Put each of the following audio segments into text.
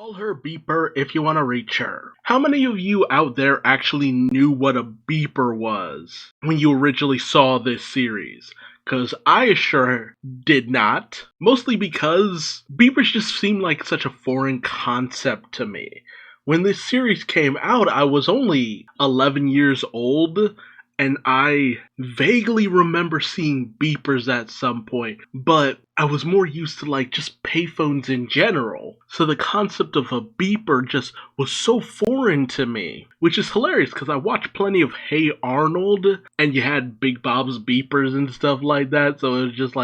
Call her Beeper if you want to reach her. How many of you out there actually knew what a beeper was when you originally saw this series? Because I sure did not. Mostly because beepers just seemed like such a foreign concept to me. When this series came out, I was only 11 years old, and I vaguely remember seeing beepers at some point, but I was more used to just payphones in general. So the concept of a beeper just was so foreign to me, which is hilarious because I watched plenty of Hey Arnold and you had Big Bob's beepers and stuff like that. So it was just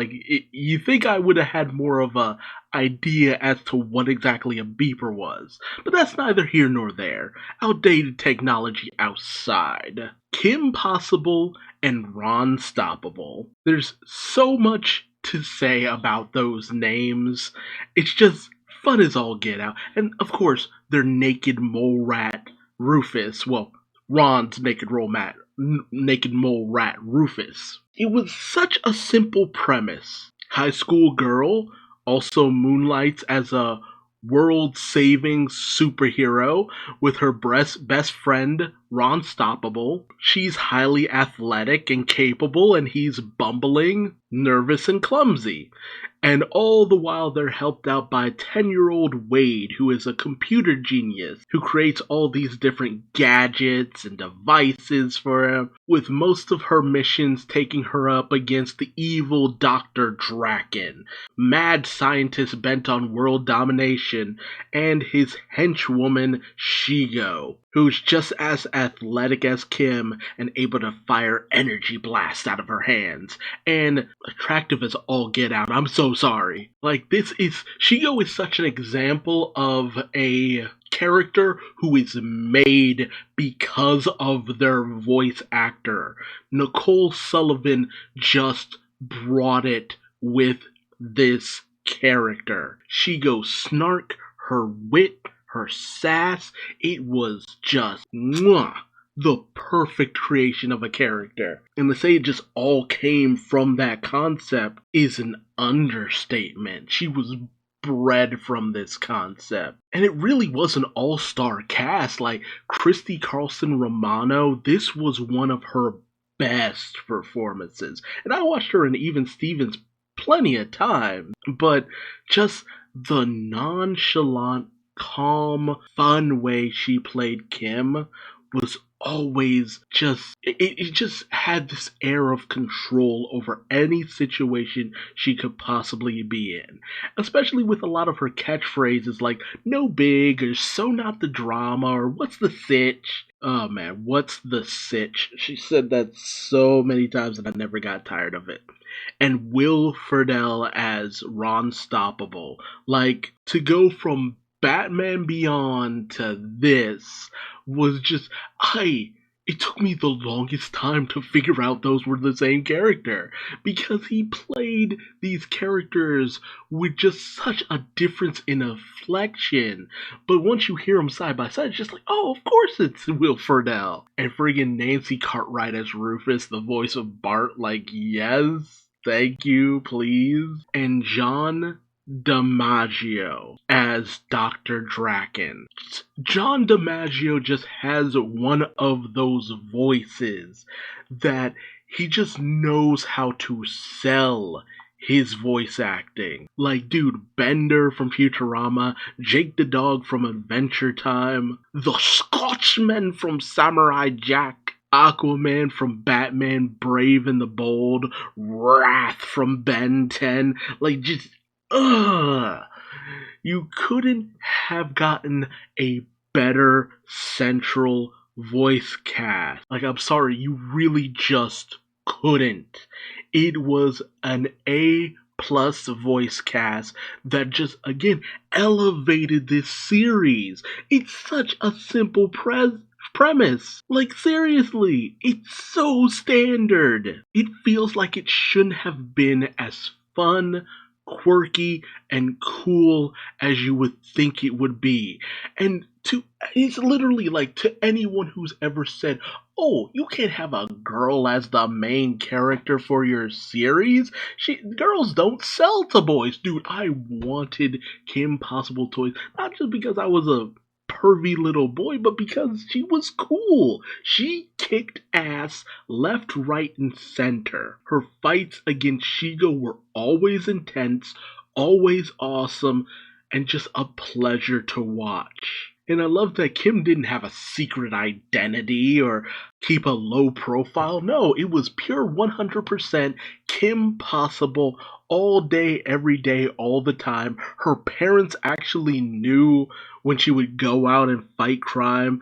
you think I would have had more of a idea as to what exactly a beeper was. But that's neither here nor there. Outdated technology outside. Kim Possible and Ron Stoppable. There's so much to say about those names. It's just fun as all get out. And of course, their naked mole rat Rufus. Well, Ron's naked mole rat Rufus. It was such a simple premise. High school girl also moonlights as a world-saving superhero with her best friend, Ron Stoppable. She's highly athletic and capable, and he's bumbling, nervous, and clumsy. And all the while they're helped out by 10-year-old Wade, who is a computer genius, who creates all these different gadgets and devices for him, with most of her missions taking her up against the evil Dr. Draken, mad scientist bent on world domination, and his henchwoman Shigo, who's just as athletic as Kim and able to fire energy blasts out of her hands, and attractive as all get out. I'm so sorry. Shigo is such an example of a character who is made because of their voice actor. Nicole Sullivan just brought it with this character. Shigo's snark, her wit, her sass, it was just the perfect creation of a character. And to say it just all came from that concept is an understatement. She was bred from this concept. And it really was an all-star cast. Christy Carlson Romano, this was one of her best performances. And I watched her in Even Stevens plenty of times, but just the nonchalant, calm, fun way she played Kim was always it just had this air of control over any situation she could possibly be in. Especially with a lot of her catchphrases like, no big, or so not the drama, or what's the sitch? Oh man, what's the sitch? She said that so many times and I never got tired of it. And Will Friedle as Ron Stoppable. To go from Batman Beyond to this was just, it took me the longest time to figure out those were the same character, because he played these characters with just such a difference in inflection. But once you hear them side by side, it's just oh, of course it's Will Friedle. And friggin' Nancy Cartwright as Rufus, the voice of Bart, yes, thank you, please. And John DiMaggio as Dr. Draken. John DiMaggio just has one of those voices that he just knows how to sell his voice acting. Dude, Bender from Futurama, Jake the Dog from Adventure Time, the Scotchman from Samurai Jack, Aquaman from Batman Brave and the Bold, Wrath from Ben 10, you couldn't have gotten a better central voice cast. I'm sorry, you really just couldn't. It was an A-plus voice cast that just, again, elevated this series. It's such a simple premise. Seriously, it's so standard. It feels like it shouldn't have been as fun, quirky and cool as you would think it would be. And it's literally like to anyone who's ever said, "Oh, you can't have a girl as the main character for your series. Girls don't sell to boys." Dude, I wanted Kim Possible toys, not just because I was a pervy little boy, but because she was cool. She kicked ass left, right, and center. Her fights against Shigo were always intense, always awesome, and just a pleasure to watch. And I love that Kim didn't have a secret identity or keep a low profile. No, it was pure 100% Kim Possible all day, every day, all the time. Her parents actually knew when she would go out and fight crime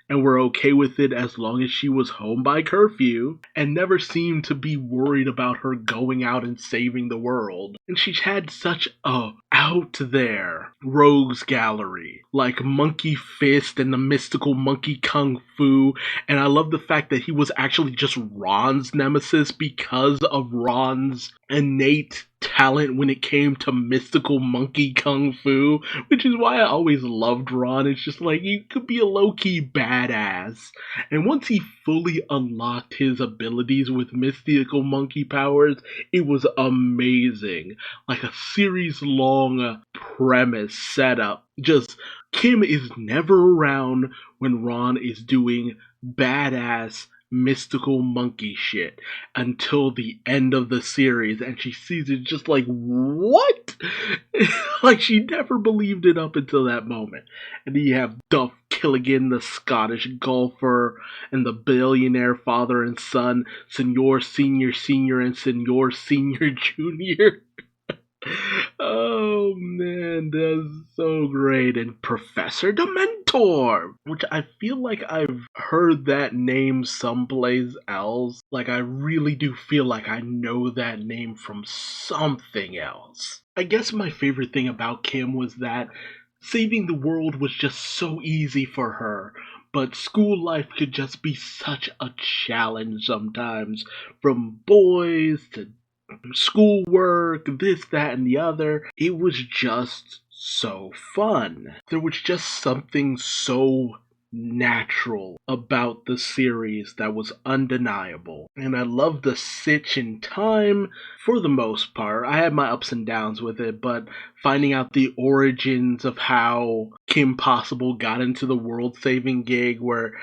and were okay with it as long as she was home by curfew, and never seemed to be worried about her going out and saving the world. And she had such a out there rogues gallery, like Monkey Fist and the mystical Monkey Kung Fu, and I love the fact that he was actually just Ron's nemesis because of Ron's innate talent when it came to mystical monkey kung fu, which is why I always loved Ron. It's just like he could be a low-key badass. And once he fully unlocked his abilities with mystical monkey powers, it was amazing. Like a series-long premise setup. Just Kim is never around when Ron is doing badass mystical monkey shit until the end of the series, and she sees it just like, what? Like she never believed it up until that moment. And then you have Duff Killigan, the Scottish golfer, and the billionaire father and son, Senor Senior Senior and Senor Senior Junior. Oh man, that's so great. And Professor Dementor, which I feel like I've heard that name someplace else. Like I really do feel like I know that name from something else. I guess my favorite thing about Kim was that saving the world was just so easy for her. But school life could just be such a challenge sometimes, from boys to schoolwork, this, that, and the other. It was just so fun. There was just something so natural about the series that was undeniable. And I love the Sitch in time for the most part. I had my ups and downs with it, but finding out the origins of how Kim Possible got into the world saving gig, where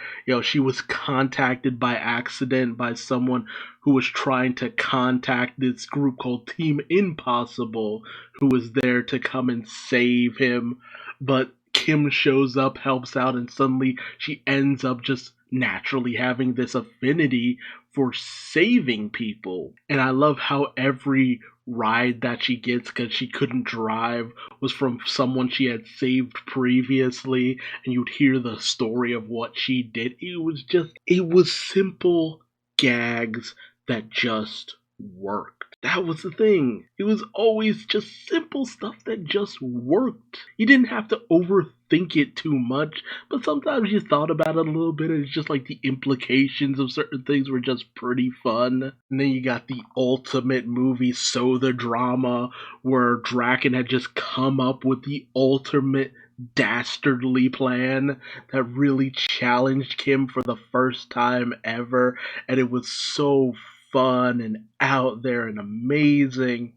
she was contacted by accident by someone who was trying to contact this group called Team Impossible, who was there to come and save him, but Kim shows up, helps out, and suddenly she ends up just naturally having this affinity for saving people. And I love how every ride that she gets, because she couldn't drive, was from someone she had saved previously, and you'd hear the story of what she did. It was simple gags that just worked. That was the thing. It was always just simple stuff that just worked. You didn't have to overthink it too much, but sometimes you thought about it a little bit, and it's just like the implications of certain things were just pretty fun. And then you got the ultimate movie, So the Drama, where Draken had just come up with the ultimate dastardly plan that really challenged Kim for the first time ever, and it was so fun and out there and amazing.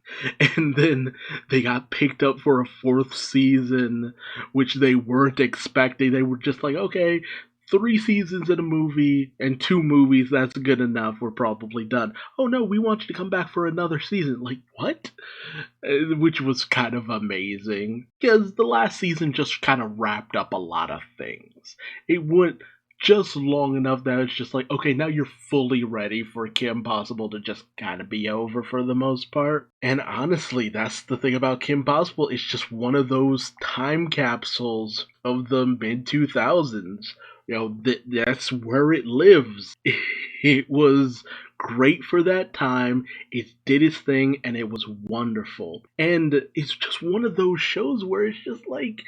And then they got picked up for a fourth season, which they weren't expecting. They were just like, okay, 3 seasons in a movie and 2 movies, that's good enough, we're probably done. Oh no, we want you to come back for another season. Like, what? Which was kind of amazing, because the last season just kind of wrapped up a lot of things. It went just long enough that it's just like, okay, now you're fully ready for Kim Possible to just kind of be over for the most part. And honestly, that's the thing about Kim Possible. It's just one of those time capsules of the mid-2000s. That's where it lives. It was great for that time. It did its thing, and it was wonderful. And it's just one of those shows where it's just like,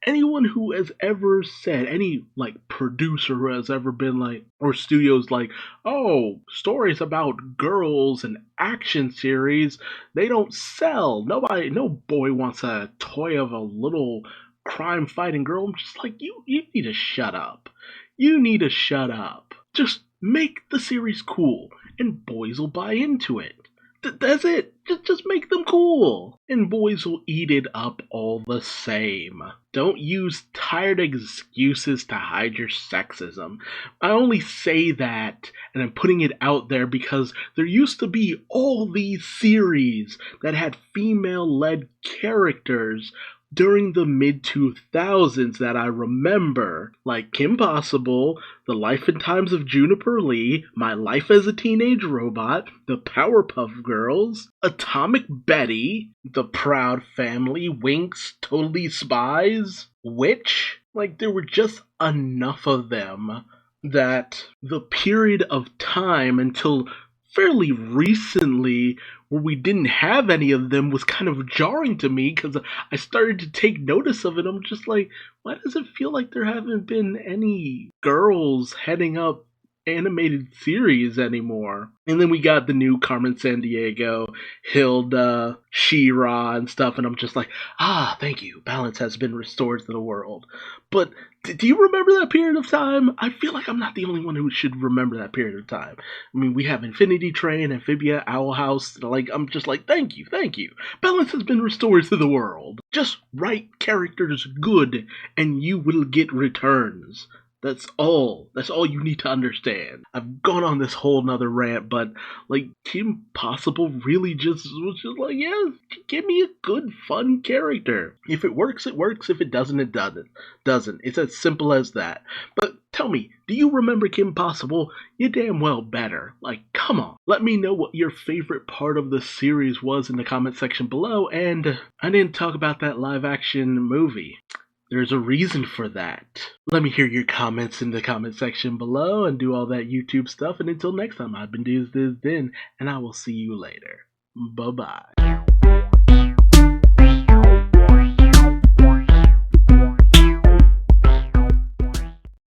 anyone who has ever said, any like producer who has ever been like, or studios like, oh, stories about girls and action series, they don't sell. Nobody, no boy wants a toy of a little crime fighting girl. I'm just like, you need to shut up. You need to shut up. Just make the series cool, and boys will buy into it. That's it. Just make them cool, and boys will eat it up all the same. Don't use tired excuses to hide your sexism. I only say that, and I'm putting it out there because there used to be all these series that had female-led characters during the mid-2000s that I remember, like Kim Possible, The Life and Times of Juniper Lee, My Life as a Teenage Robot, The Powerpuff Girls, Atomic Betty, The Proud Family, Winx, Totally Spies, Witch. Like, there were just enough of them that the period of time until fairly recently where we didn't have any of them was kind of jarring to me because I started to take notice of it. I'm just like, why does it feel like there haven't been any girls heading up animated series anymore? And then we got the new Carmen Sandiego, Hilda, She-Ra, and stuff, and I'm just like, thank you, balance has been restored to the world. But do you remember that period of time? I feel like I'm not the only one who should remember that period of time. I mean, we have Infinity Train, Amphibia, Owl House. Like, I'm just like, thank you. Balance has been restored to the world. Just write characters good, and you will get returns. That's all you need to understand. I've gone on this whole nother rant, but like Kim Possible really just was just like, yeah, give me a good, fun character. If it works, it works. If it doesn't, it doesn't. It's as simple as that. But tell me, do you remember Kim Possible? You damn well better. Like, come on. Let me know what your favorite part of the series was in the comment section below, and I didn't talk about that live action movie. There's a reason for that. Let me hear your comments in the comment section below and do all that YouTube stuff. And until next time, I've been Duuz-Diz-Din, and I will see you later. Bye-bye.